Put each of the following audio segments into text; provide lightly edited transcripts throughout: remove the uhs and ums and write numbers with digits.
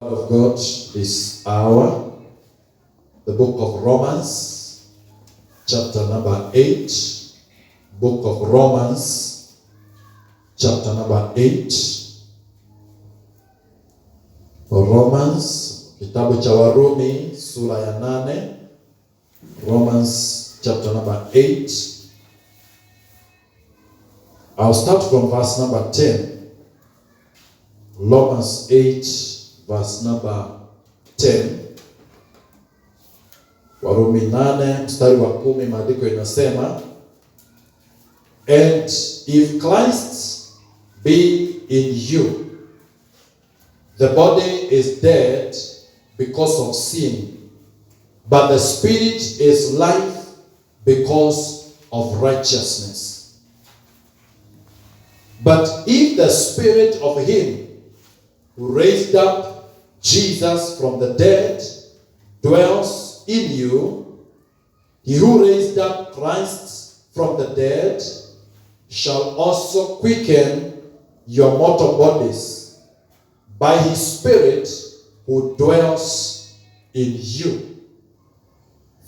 Of God this hour, the book of Romans, chapter number 8. Book of Romans, chapter number 8. Romans, kitabu cha Warumi, sura ya 8. Romans, chapter number 8. I'll start from verse number 10. Romans 8. Verse number 10. Warumi 8 mstari wa 10, maandiko inasema, and if Christ be in you, the body is dead because of sin, but the spirit is life because of righteousness. But if the spirit of him who raised up Jesus from the dead dwells in you, he who raised up Christ from the dead shall also quicken your mortal bodies by his Spirit who dwells in you.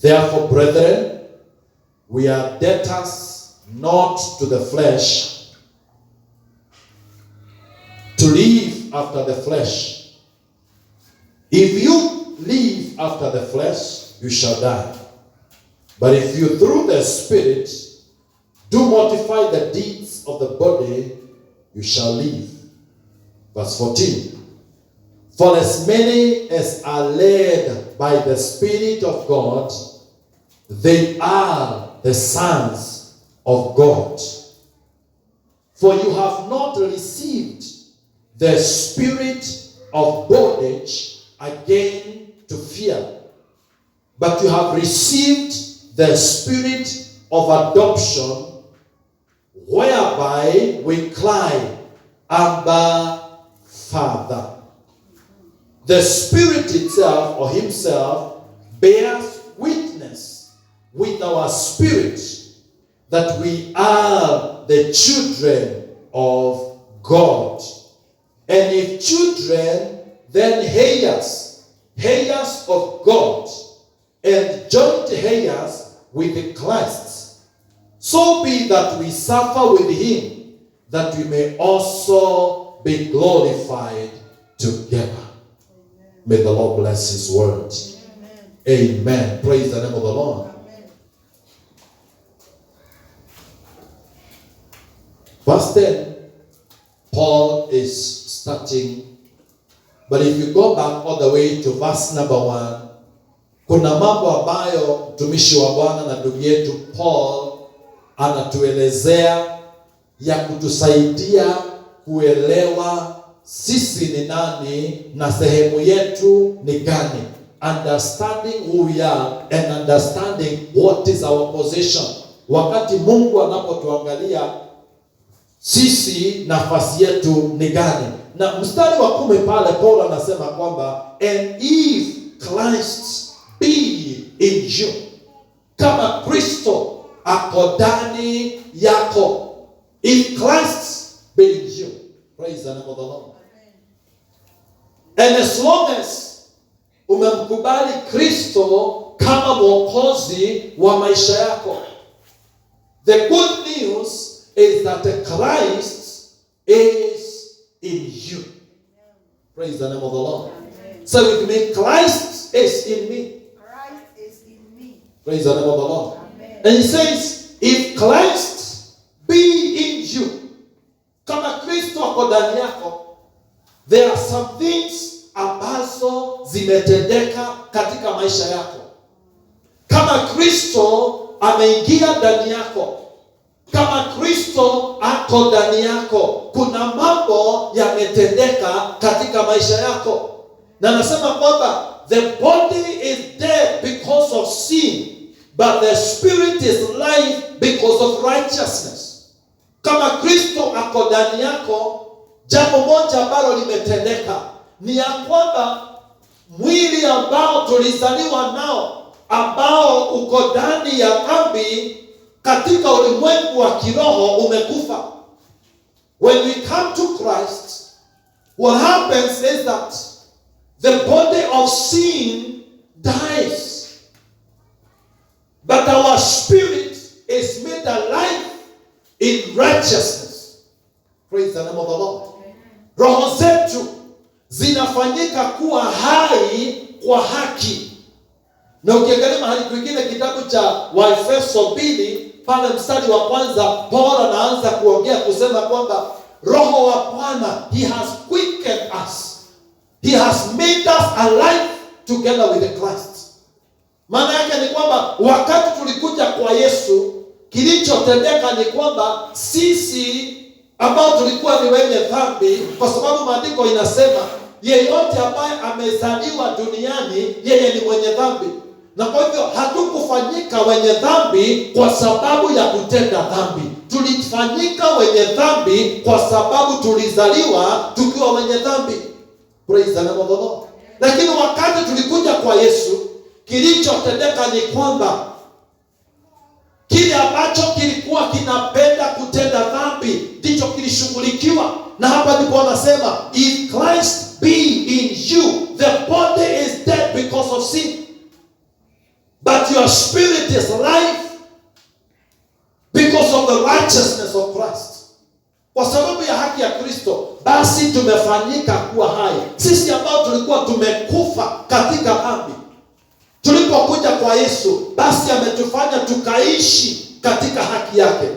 Therefore, brethren, we are debtors not to the flesh, to live after the flesh. If you live after the flesh, you shall die. But if you through the Spirit do mortify the deeds of the body, you shall live. Verse 14. For as many as are led by the Spirit of God, they are the sons of God. For you have not received the spirit of bondage again to fear, but you have received the spirit of adoption, whereby we cry, Abba, Father. The Spirit itself, or himself, bears witness with our spirit that we are the children of God. And if children, then heirs of God, and joint heirs with Christ. So be that we suffer with him, that we may also be glorified together. Amen. May the Lord bless his word. Amen. Amen. Praise the name of the Lord. Amen. Verse 10, Paul is starting. But if you go back all the way to verse number 1, kuna mambo ambayo mtumishi wa Bwana na ndugu yetu Paul anatuelezea ya kutusaidia kuelewa sisi ni nani na sehemu yetu ni gani. Understanding who we are and understanding what is our position. Wakati Mungu anapotuangalia sisi nafasi yetu ni gani? Na mstari wa 10 pale Paul anasema kwamba and if Christ be in you, kama Kristo ako ndani yako. If Christ be in you, praise the name of the Lord. And as long as umemkubali Kristo kama mwokozi wa maisha yako, the good news is that Christ is in you. Praise the name of the Lord. Amen. So it means Christ is in me. Christ is in me. Praise the name of the Lord. Amen. And he says, if Christ be in you, kama Kristo ako ndani yako, there are some things ambazo zimetendeka katika maisha yako. Kama Kristo ameingia ndani yako, kama Kristo ako ndani yako, kuna mambo yametendeka katika maisha yako. Na nasema kwamba the body is dead because of sin, but the spirit is life because of righteousness. Kama Kristo ako ndani yako, jambo moja ambalo limetendeka ni ya kwamba mwili ambao tulizaliwa nao, ambao uko ndani ya dhambi, katika ulimwengu wa kiroho umekufa. When we come to Christ, what happens is that the sin dies. But our spirit is made alive in righteousness. Praise the name of the Lord. Roho zetu zinafanyika kuwa hai kwa haki. Na ukiangalia mahali kwingine kitabu cha Waefeso 2 pale mstari wa kwanza, Paulo anaanza kuongea kusema kwamba Roho wa Bwana, he has quickened us. He has made us alive together with Christ. Maana yake ni kwamba wakati tulikuja kwa Yesu, kilichotendeka ni kwamba sisi ambao tulikuwa ni wenye dhambi, kwa sababu maandiko inasema yeyote ambaye amezaliwa duniani yeye ni mwenye dhambi. Na kwa hivyo hatukufanyika wenye dhambi kwa sababu ya kutenda dhambi. Tulifanyika wenye dhambi kwa sababu tulizaliwa tukiwa wenye dhambi. Praise the name of the Lord. Lakini wakati tulikuja kwa Yesu, kilichotendeka ni kwamba kile ambacho kilikuwa kinapenda kutenda dhambi ndicho kilishughulikiwa. Na hapa ndipo anasema, if Christ be in you, the body is dead because of sin, but your spirit is life because of the righteousness of Christ. Kwa sababu ya haki ya Kristo, basi tumefanyika kuwa hai. Sisi ambao tulikuwa tumekufa katika dhambi, tulipokuja kwa Yesu, basi ametufanya tukaishi katika haki yake.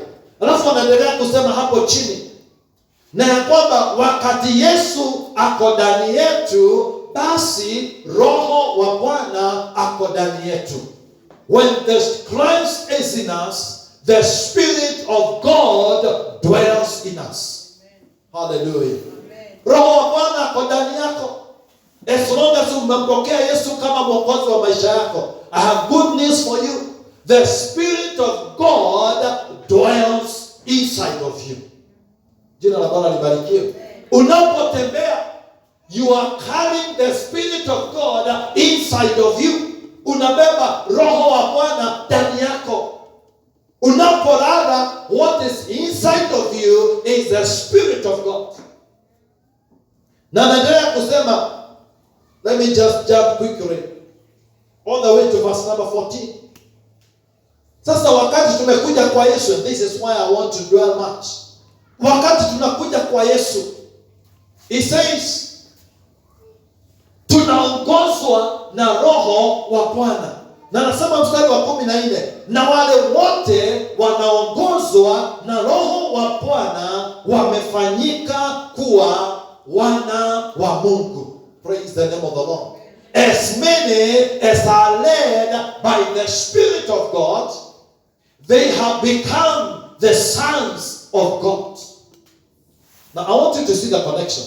Alafu anaendelea kusema hapo chini, na ya kwamba wakati Yesu ako ndani yetu, basi Roho wa Bwana ako ndani yetu. When the Christ is in us, the Spirit of God dwells in us. Hallelujah. Roho wa Bwana ako ndani yako. As long as umempokea Yesu kama mwokozi wa maisha yako, I have good news for you. The Spirit of God dwells inside of you. Jina la Bwana libarikiwe. Unapotembea, you are carrying the Spirit of God inside of you. Unabeba Roho wa Bwana ndani yako. Unapolala, what is inside of you is the Spirit of God. Na naendelea kusema, let me just jump quickly all the way to verse number 14. Sasa wakati tumekuja kwa Yesu, and this is why I want to dwell much. Wakati tunakuja kwa Yesu, he says, tunaongozwa na Roho wa Bwana. Na nasema mstari wa 14, na wale wote wanaongozwa na Roho wa Bwana wamefanyika kuwa wana wa Mungu. Praise the name of the Lord. As many as are led by the Spirit of God, they have become the sons of God. Now I want you to see the connection.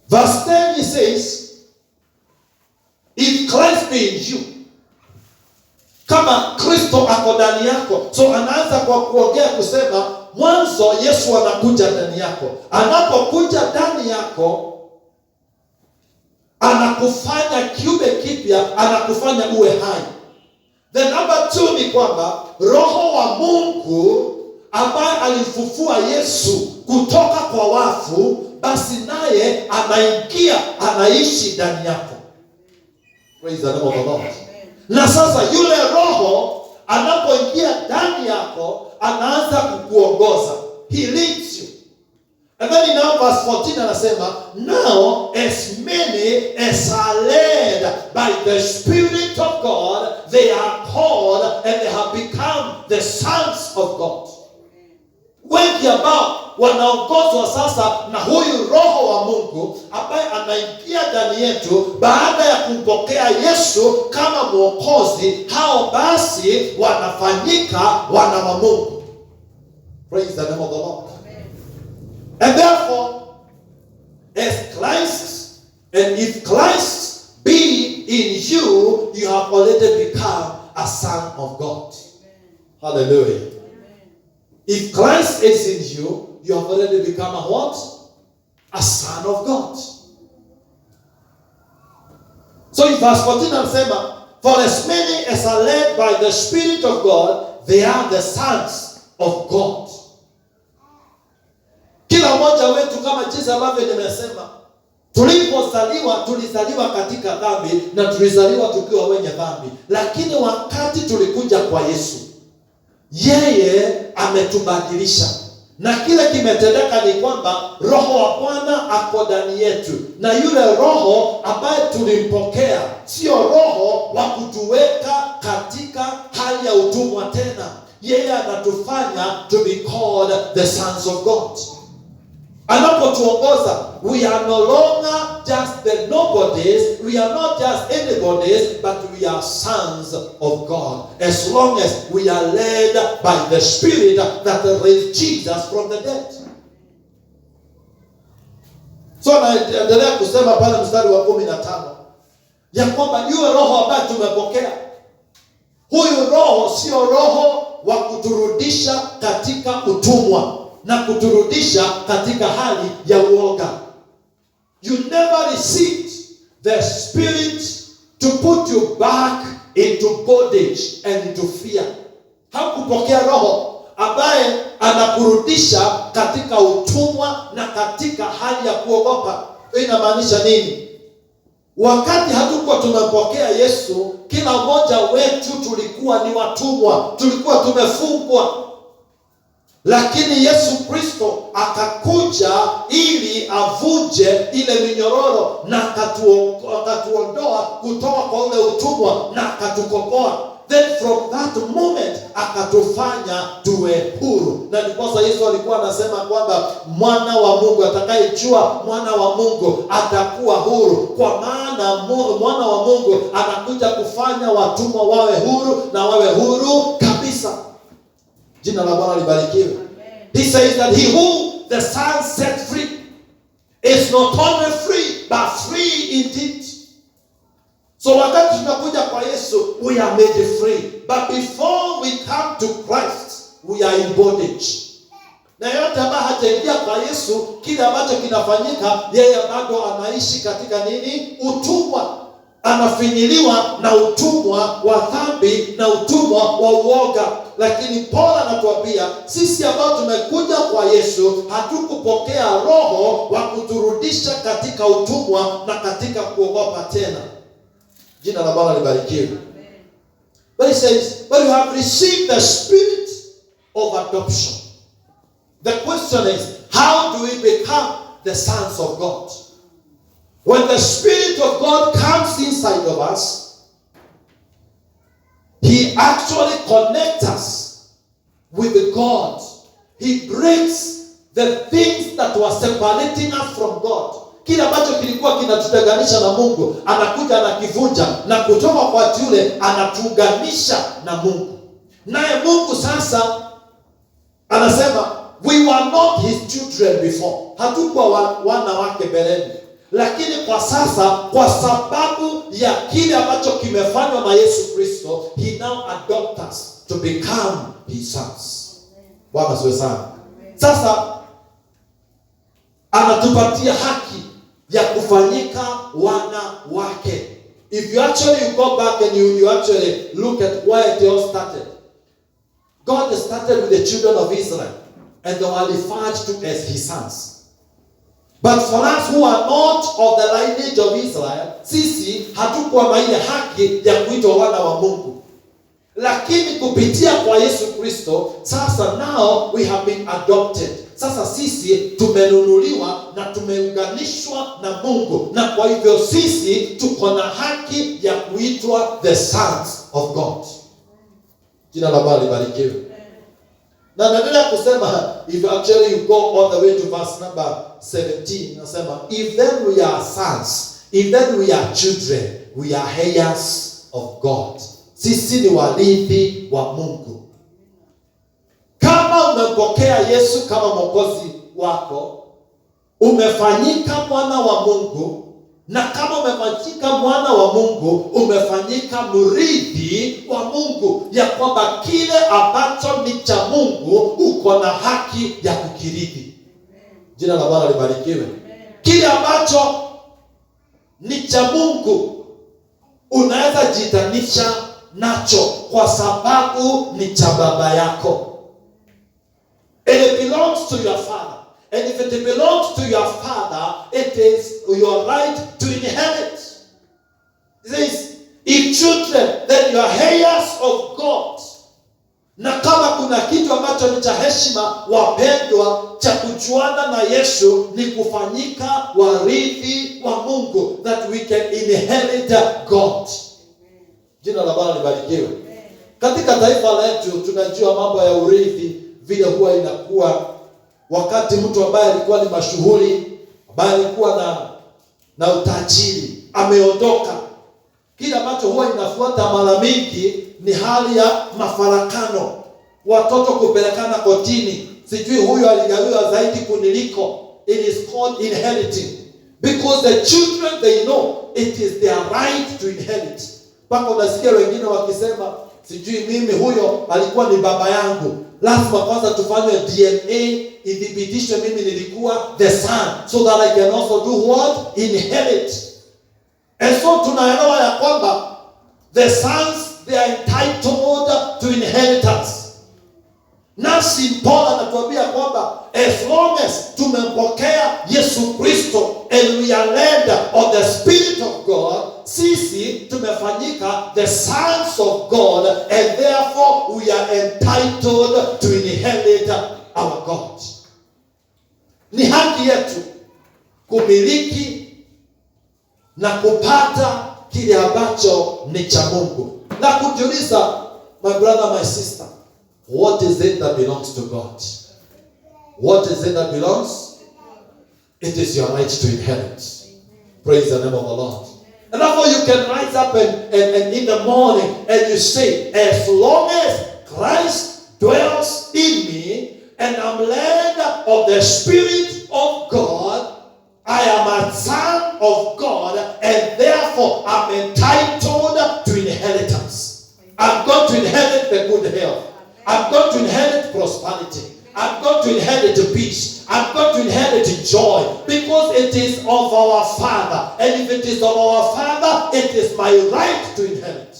Verse 10, he says, if Christ be in you, kama Kristo ako ndani yako. So anaanza kwa kuongea kusema, mwanzo Yesu anakuja ndani yako. Anapokuja ndani yako, anakufanya kiumbe kipya, anakufanya uwe hai. The number 2 ni kwamba Roho wa Mungu ambaye alimfufua Yesu kutoka kwa wafu, basi naye anaingia, anaishi ndani yako. Praise the name of the Lord. Na sasa yule Roho anapoingia ndani yako, anaanza kukuongoza. He leads you. And then in verse 14 anasema, now as many as are led by the Spirit of God, they are called and they have become the sons of God. Wengi ambao wanaongozwa sasa na huyu Roho wa Mungu ambaye anaingia ndani yetu baada ya kumpokea Yesu kama mwokozi, hao basi wanafanyika wana wa Mungu. Praise the name of the Lord. And therefore, as Christ, and if Christ be in you, you have already become a son of God. Hallelujah. If Christ is in you, you have already become a what? A son of God. So in verse 14 anasema, for as many as are led by the Spirit of God, they are the sons of God. Kila mmoja wetu kama jinsi ambavyo nimesema, tulipozaliwa tulizaliwa tulizaliwa katika dhambi na tulizaliwa tukiwa wenye dhambi, lakini wakati tulikuja kwa Yesu, yeye ametubadilisha, na kile kimetendeka ni kwamba Roho wa Bwana ako ndani yetu, na yule Roho ambaye tulimpokea sio roho wa kutuweka katika hali ya utumwa tena. Yeye anatufanya to be called the sons of God. Anapotuongoza, we are no longer just the nobodies, we are not just anybody's, but we are sons of God, as long as we are led by the Spirit that raised Jesus from the dead. So naendelea kusema pale mstari wa 15 ya kwamba yule Roho ambaye tumepokea, huyu Roho sio roho wa kuturudisha katika utumwa na kuturudisha katika hali ya uoga. You never received the Spirit to put you back into bondage and into fear. Hakupokea Roho ambaye anakurudisha katika utumwa na katika hali ya kuogopa. Inamaanisha nini? Wakati hatukuwa tumepokea Yesu, kila mmoja wetu tulikuwa ni watumwa, tulikuwa tumefungwa. Lakini Yesu Kristo akakuja ili avunje ile minyororo na akatuondoa kutoka kwa ule utumwa na akatukomboa. Then from that moment akatufanya tuwe huru. Na ndipo Yesu alikuwa anasema kwamba mwana wa Mungu, atakayejua mwana wa Mungu atakuwa huru, kwa maana mwana wa Mungu anakuja kufanya watumwa wawe huru na wawe huru kabisa. Jina la Bwana libarikiwe. He says that he who the Son set free is not only free, but free indeed. So wakati tunakuja kwa Yesu, we are made free. But before we come to Christ, we are in bondage. Na yote ambaye hajaingia kwa Yesu, kile ambacho kinafanyika, yeye bado anaishi katika nini? Utumwa. Anafinyiliwa na utumwa wa dhambi na utumwa wa uoga. Lakini Paulo anatuambia sisi ambao tumekuja kwa Yesu, hatukupokea roho wa kuturudisha katika utumwa na katika kuogopa tena. Jina la Bwana libarikiwe. But he says, but you have received the Spirit of adoption. The question is, how do we become the sons of God? When the Spirit of God comes inside of us, He actually connects us with God. He breaks the things that were separating us from God. Kile ambacho kilikuwa kinatutenganisha na Mungu, anakuja anakivunja, na kutoka kwa yule anatuunganisha na Mungu. Naye Mungu sasa anasema, we were not his children before. Hatukuwa wana wake mbeleni. Lakini kwa sasa, kwa sababu ya kile ambacho kimefanywa na Yesu Kristo, he now adopts us to become his sons. Bwana asifiwe sana. Sasa anatupatia haki ya kufanyika wana wake. If you actually go back and you actually look at where it all started. God started with the children of Israel, and they were referred to as his sons. But for us who are not of the lineage of Israel, sisi hatukuwa na ile haki ya kuitwa wana wa Mungu. Lakini kupitia kwa Yesu Kristo, sasa now we have been adopted. Sasa sisi tumenunuliwa na tumeunganishwa na Mungu, na kwa hivyo sisi tuko na haki ya kuitwa the sons of God. Jina la Bwana libarikiwe. Na naendelea kusema, if actually you go all the way to verse number 17, nasema, if then we are sons, if then we are children, we are heirs of God. Sisi ni warithi wa Mungu. Kama umempokea Yesu kama mwokozi wako, umefanyika mwana wa Mungu, na kama umefanyika mwana wa Mungu, umefanyika mrithi wa Mungu, ya kwamba kile ambacho ni cha Mungu uko na haki ya kukirithi. Jina la Bwana libarikiwe. Kile ambacho ni cha Mungu unaweza jitanisha nacho kwa sababu ni cha baba yako. And it belongs to your father. And if it belongs to your father, it is your right to inherit. children, then you are heirs of God. Na kama kuna kitu ambacho ni cha heshima, wapendwa, cha kujuana na Yesu ni kufanyika warithi wa Mungu, that we can inherit God. Jina la Bwana libarikiwe. Katika taifa letu tunajua mambo ya urithi vile huwa inakuwa. Wakati mtu ambaye alikuwa ni mashuhuri, ambaye alikuwa na utajiri ameondoka, kile ambacho huwa inafuata mara mingi ni hali ya mafarakano, watoto kupelekana kotini, sijui huyo aligawiwa zaidi kuniliko. It is called inheriting, because the children, they know it is their right to inherit. Mpaka unasikia wengine wakisema, sijui mimi huyo alikuwa ni baba yangu, lazima kwanza tufanye DNA idhibitishe mimi nilikuwa the son, so that I can also do what? Inherit. And so tunaelewa ya kwamba the sons, they are entitled to inheritance. Nasi Paul anatuambia kwamba as long as tumempokea Yesu Kristo and we are led of the Spirit of God, sisi tumefanyika the sons of God, and therefore we are entitled to inherit our God. Ni haki yetu kumiliki na kupata kile ambacho ni cha Mungu. Na kujiuliza, my brother, my sister, what is it that belongs to God? What is it that belongs? It is your right to inherit. Praise the name of the Lord. And therefore you can rise up and in the morning and you say, as long as Christ dwells in me and I'm led of the Spirit of God, I am a son of God, and therefore I'm entitled to inheritance. I'm going to inherit the good health. I'm going to inherit prosperity. I'm going to inherit peace. I'm going to inherit joy, because it is of our Father. And if it is of our Father, it is my right to inherit.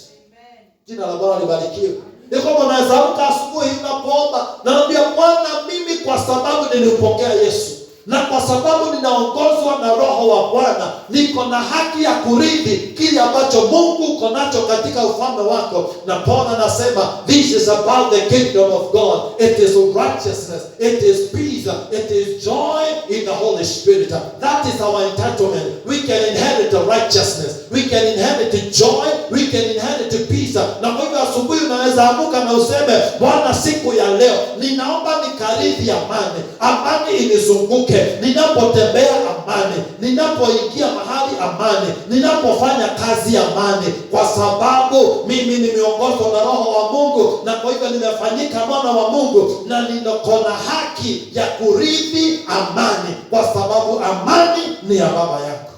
Jina la Bwana libarikiwe. Ni kwamba unaweza amka asubuhi unapoomba na naambia Bwana, mimi kwa sababu nilimpokea Yesu na kwa sababu ninaongozwa na Roho wa Bwana, niko na haki ya kurithi kile ambacho Mungu uko nacho katika ufalme wako. Na Paul anasema, this is about the kingdom of God. It is righteousness, it is peace, it is joy in the Holy Spirit. That is our entitlement. We can inherit righteousness, we can inherit joy, we can inherit peace. Na kwa hivyo asubuhi unaweza amka na useme, Bwana, siku ya leo ninaomba nikarithi amani. Amani inizunguke. Ninapotembea amani, ninapoingia mahali amani, ninapofanya kazi amani, kwa sababu mimi nimeongozwa na Roho wa Mungu, na kwa hivyo nimefanyika mwana wa Mungu, na niko na haki ya kurithi amani, kwa sababu amani ni ya baba yako.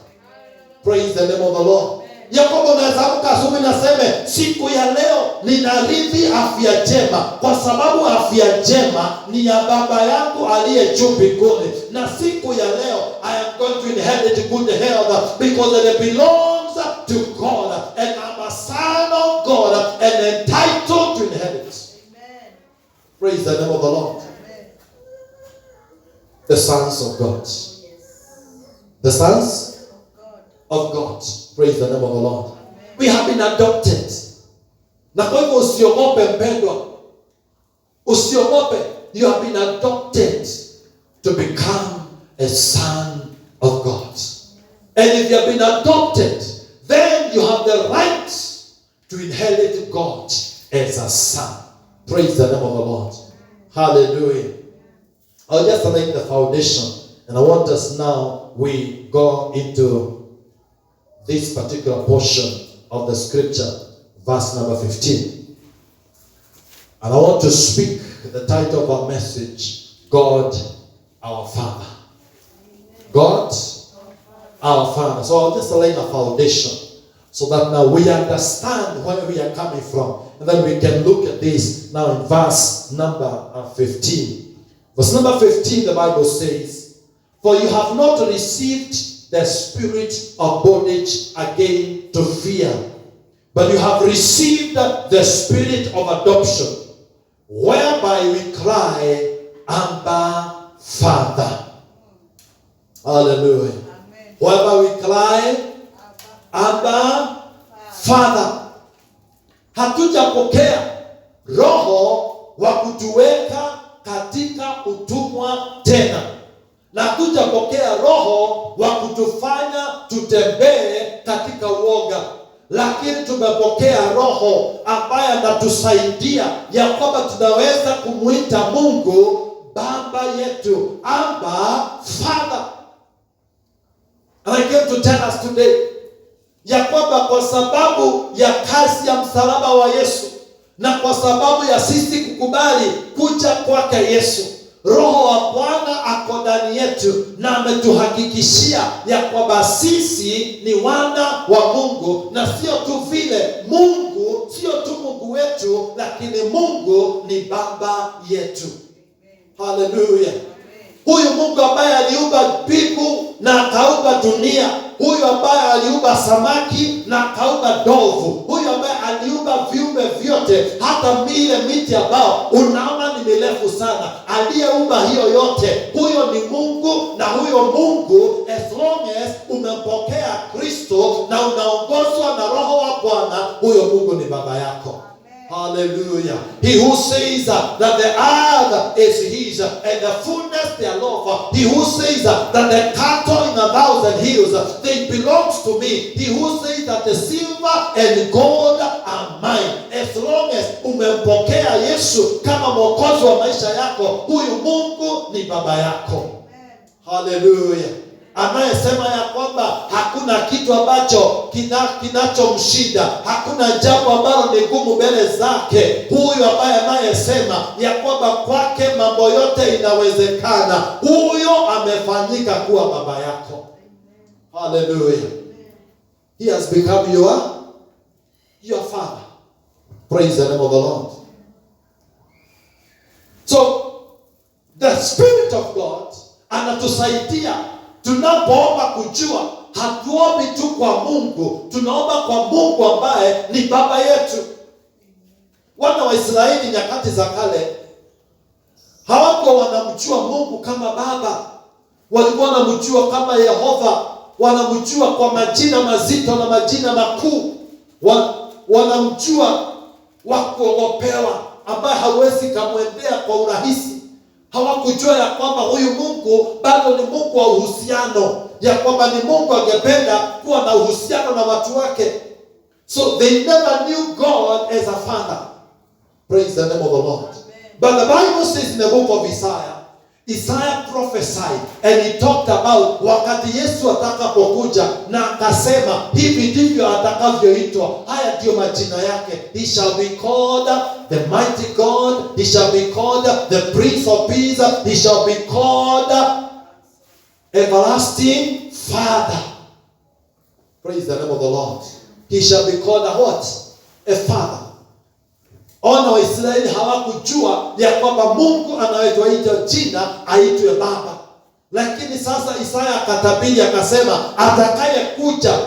Praise the name of the Lord. Yakobo unaweza amka asubuhi na seme, siku ya leo ninarithi afya njema, kwa sababu afya njema ni ya baba yangu aliye juu mbinguni. Na siku ya leo I am going to inherit good health, because it belongs to God, and I'm a son of God and entitled to inherit. Amen. Praise the name of the Lord. Amen. The sons of God. Yes. The sons of God. Praise the name of the Lord. Amen. We have been adopted. Na kwa hivyo usiogope mpendwa. Usiogope. You have been adopted to become a son of God. And if you have been adopted, then you have the right to inherit God as a son. Praise the name of the Lord. Hallelujah. I'll just lay the foundation, and I want us now, we go into this particular portion of the scripture, verse number 15. And I want to speak the title of our message, God our Father. God our Father. So I'll just lay a foundation so that now we understand where we are coming from. And then we can look at this now in verse number 15. Verse number 15, the Bible says, for you have not received the spirit of bondage again to fear, but you have received the spirit of adoption, whereby we cry, Abba, Father. Hallelujah. Amen. Whereby we cry, Abba, Father. hatujapokea roho wa kutuweka katika utumwa tena, na hatujapokea roho wa kutufanya tutembee katika uoga, lakini tumepokea roho ambaye anatusaidia ya kwamba tunaweza kumuita Mungu Baba yetu, Abba Father. And I came to tell us today ya kwamba kwa sababu ya kazi ya msalaba wa Yesu na kwa sababu ya sisi kukubali kuja kwake Yesu, Roho wa Bwana ako ndani yetu na ametuhakikishia ya kwamba sisi ni wana wa Mungu, na sio tu vile Mungu, sio tu Mungu wetu, lakini Mungu ni Baba yetu. Haleluya. Huyu Mungu ambaye aliumba mbingu na akaumba dunia, huyu ambaye aliumba samaki na akaumba ndovu, huyu ambaye aliumba viumbe vyote, hata ile miti ambao unaona ni mirefu sana, aliyeumba hiyo yote, huyo ni Mungu. Na huyo Mungu, as long as umempokea Kristo na unaongozwa na Roho wa Bwana, huyo Mungu ni baba yako. Hallelujah. He who says that the earth is his and the fullness thereof. He who says that the cattle in 1,000 hills, they belongs to me. He who says that the silver and gold are mine. As long as umempokea Yesu kama mwokozi wa maisha yako, huyu Mungu ni baba yako. Hallelujah. Anayesema ya kwamba hakuna kitu ambacho kinachomshinda, hakuna jambo ambalo ni gumu mbele zake, huyo ambaye anayesema ya kwamba kwake mambo yote inawezekana, huyo amefanyika kuwa baba yako. Hallelujah. He has become your father. Praise the name of the Lord. So the Spirit of God anatusaidia tunapoomba kujua hatuombi tu kwa Mungu, tunaomba kwa Mungu ambaye ni baba yetu. Wana wa Israeli nyakati za kale hawakuwa wanamjua Mungu kama baba, walikuwa wanamjua kama Yehova, wanamjua kwa majina mazito na majina makuu, wanamjua wa kuogopewa ambaye hawezi kumwendea kwa urahisi. Hawakujua ya kwamba huyu Mungu bado ni Mungu wa uhusiano, ya kwamba ni Mungu angependa kuwa na uhusiano na watu wake. So they never knew God as a father. Praise the name of the Lord. But the Bible says in the book of Isaiah prophesied and he talked about wakati Yesu atakapokuja, na akasema hivi ndivyo atakavyoitwa. Haya ndio majina yake. He shall be called the mighty God. He shall be called the Prince of Peace. He shall be called everlasting Father. Praise the name of the Lord. He shall be called a what? A father. Ona Waisraeli hawakujua ya kwamba Mungu anaitwa jina aitwe baba. Lakini sasa Isaya akatabiri akasema atakaye kuja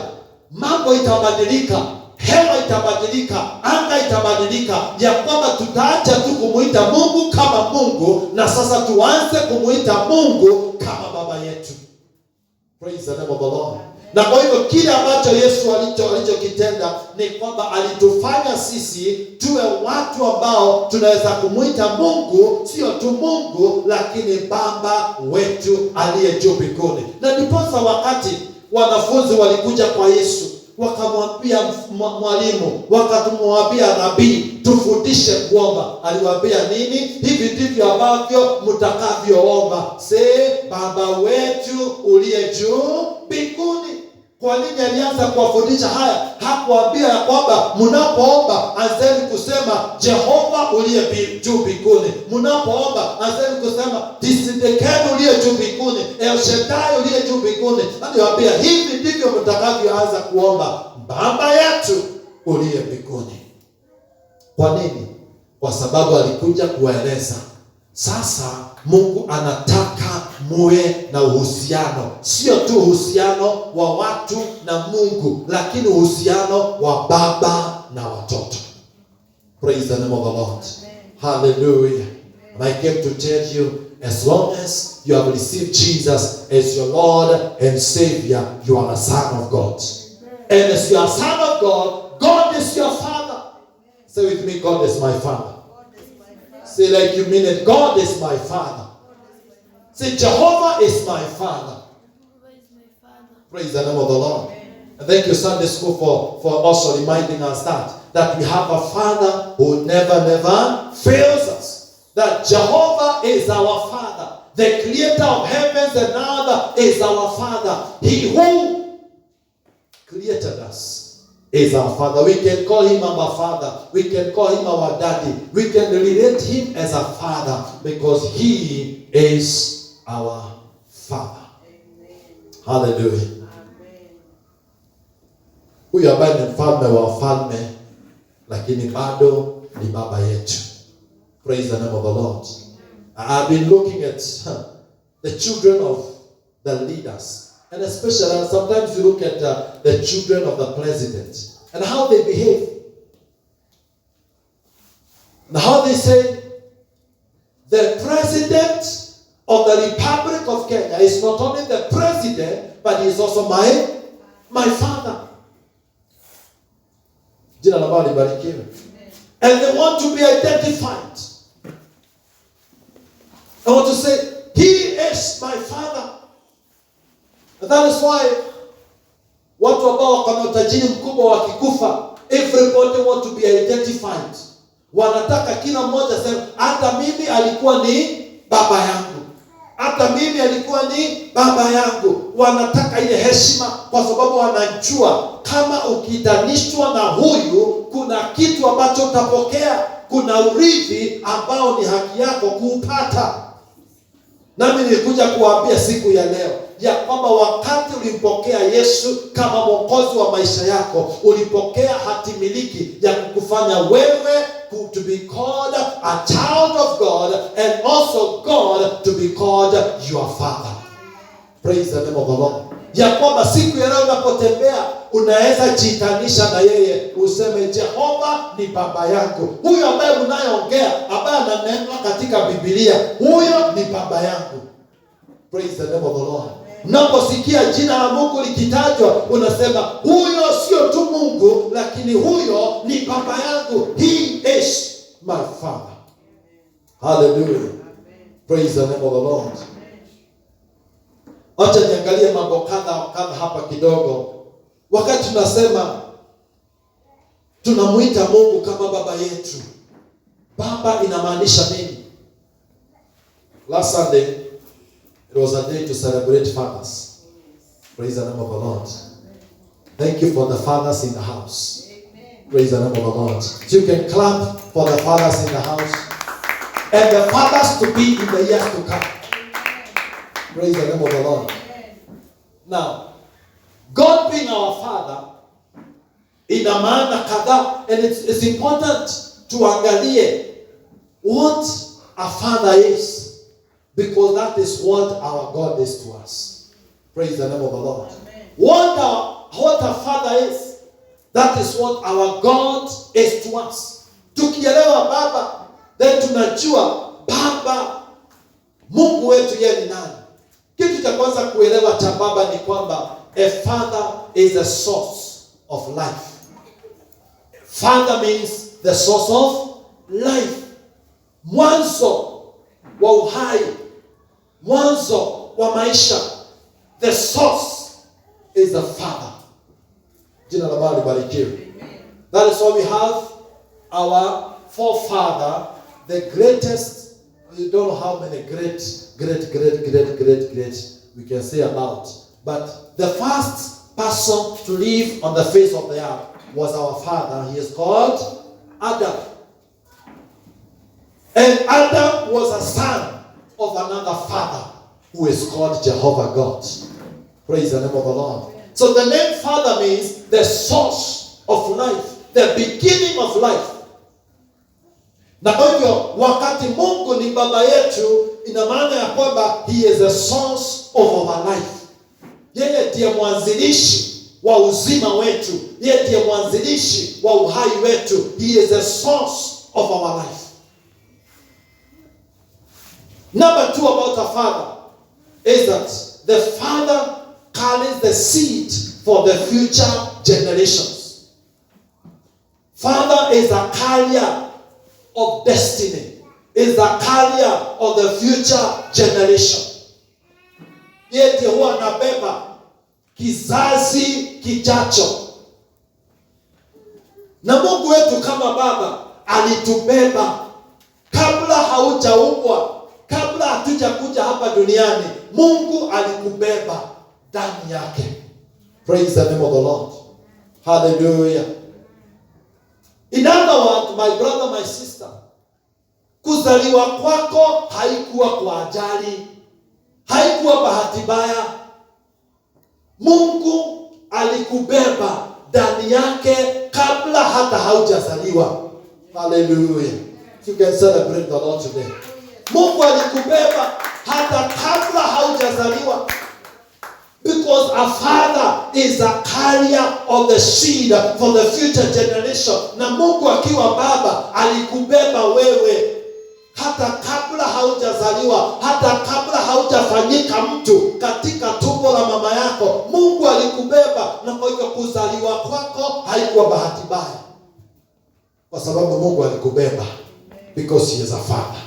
mambo itabadilika, hewa itabadilika, anga itabadilika, ya kwamba tutaacha tu kumuita Mungu kama Mungu na sasa tuanze kumuita Mungu kama baba yetu. Praise the name of the Lord. Na kwa hivyo kile ambacho Yesu alichokitenda ni kwamba alitufanya sisi tuwe watu ambao tunaweza kumuita Mungu, sio tu Mungu, lakini baba wetu aliye juu mbinguni. Na ndiposa wakati wanafunzi walikuja kwa Yesu, wakamwambia mwalimu, wakamwambia nabii, tufundishe kuomba. Aliwaambia nini? Hivi ndivyo ambavyo mtakavyoomba. Baba wetu uliye juu mbinguni. Kwa nini alianza kuwafundisha haya? Hakuambia ya kwamba mnapoomba anzeni kusema Jehova uliye juu mbinguni. Mnapoomba anzeni kusema Tisidekeni uliye juu mbinguni, El Shaddai uliye juu mbinguni. Aliwaambia hivi ndivyo mtakavyoanza kuomba, Baba yetu uliye mbinguni. Kwa nini? Kwa sababu alikuja kueleza sasa Mungu anataka muwe na uhusiano, sio tu uhusiano wa watu na Mungu, lakini uhusiano wa baba na watoto. Praise the name of the Lord. Hallelujah. And I came to tell you, as long as you have received Jesus as your Lord and Savior, you are a son of God. And as you are a son of God, God is your Father. Say with me, God is my Father. God is my Father. Say like you mean it, God is my Father. Say Jehovah is my Father. Jehovah is my Father. Praise the name of the Lord. And thank you, Sunday School, for also reminding us that we have a Father who never fails us. That Jehovah is our Father. The creator of heavens and earth is our Father. He who created us is our Father. We can call him our Father. We can call him our Daddy. We can relate him as a Father because he is our Father. Amen. Hallelujah. Amen. Huyu ambaye ni mfalme wa wafalme lakini bado ni baba yetu. Praise the name of the Lord. I've been looking at the children of the leaders, and especially sometimes you look at the children of the president and how they behave. And how they say the president of the Republic of Kenya is not only the president, but he is also my father. Jina la Bwana libarikiwe. And they want to be identified. I want to say, he is my father. And that is why watu ambao wako na utajiri mkubwa wakikufa, everybody want to be identified. Wanataka kila mmoja sema, hata mimi alikuwa ni baba yangu. Hata mimi alikuwa ni baba yangu. Wanataka ile heshima kwa sababu wanajua kama ukitanishwa na huyu kuna kitu ambacho utapokea, kuna urithi ambao ni haki yako kuupata. Nami nilikuja kuwaambia siku ya leo ya kwamba wakati ulimpokea Yesu kama mwokozi wa maisha yako, ulipokea hati miliki ya kukufanya wewe to be called a child of God and also God to be called your Father. Praise the name of the Lord. Ya kwamba siku ya leo unapotembea unaweza jitanisha na yeye useme Jehova ni baba yangu. Huyo ambaye unayeongea, ambaye ananenwa katika Biblia, huyo ni baba yangu. Praise the name of the Lord. Unaposikia jina la Mungu likitajwa, unasema huyo sio tu Mungu, lakini huyo ni baba yangu. He is my Father. Hallelujah. Praise the name of the Lord. Acha niangalie mambo kadha hapa kidogo. Wakati tunasema tunamuita Mungu kama baba yetu, baba inamaanisha nini? Last Sunday it was a day to celebrate fathers. Praise the name of the Lord. Thank you for the fathers in the house. Praise the name of the Lord. So you can clap for the fathers in the house and the fathers to be in the years to come. Praise the name of the Lord. Now, God being our Father ina maana kadhaa, and it's important to angalie what a father is, because that is what our God is to us. Praise the name of the Lord. What a father is, that is what our God is to us. Tukielewa baba, then tunajua baba Mungu wetu yeye ni nani. Kitu cha kwanza kuelewa cha baba ni kwamba a father is a source of life. Father means the source of life. Mwanzo wa uhai, mwanzo wa maisha. The source is the Father. Jina la Bwana libarikiwe. That is why we have our forefather, the greatest. You don't know how many great we can say about. But the first person to live on the face of the earth was our father. He is called Adam. And Adam was a son of another father who is called Jehovah God. Praise the name of the Lord. So the name Father means the source of life, the beginning of life. Na kwa hivyo wakati Mungu ni baba yetu, ina maana ya kwamba he is the source of our life. Yeye ndiye mwanzilishi wa uzima wetu. Yeye ndiye mwanzilishi wa uhai wetu. He is the source of our life. Number 2 about a father is that the father carries the seed for the future generations. Father father is a carrier of destiny, is a carrier of the future generation. Yeye ndiye huwa anabeba kizazi kijacho. Na Mungu wetu kama baba alitubeba kabla haujaumbwa, kabla hatujakuja hapa duniani. Mungu alikubeba ndani yake. Praise the name of the Lord. Hallelujah. In other words, my brother, my sister, kuzaliwa kwako haikuwa kwa ajali, haikuwa bahati mbaya. Mungu alikubeba ndani yake kabla hata haujazaliwa. Hallelujah. You can celebrate the Lord today. Mungu alikubeba hata kabla haujazaliwa. Because a father is a carrier of the seed for the future generation. Na Mungu akiwa baba alikubeba wewe hata kabla haujazaliwa, hata kabla haujafanyika mtu katika tumbo la mama yako. Mungu alikubeba, na kwa hivyo kuzaliwa kwako haikuwa bahati mbaya, kwa sababu Mungu alikubeba because he is a father.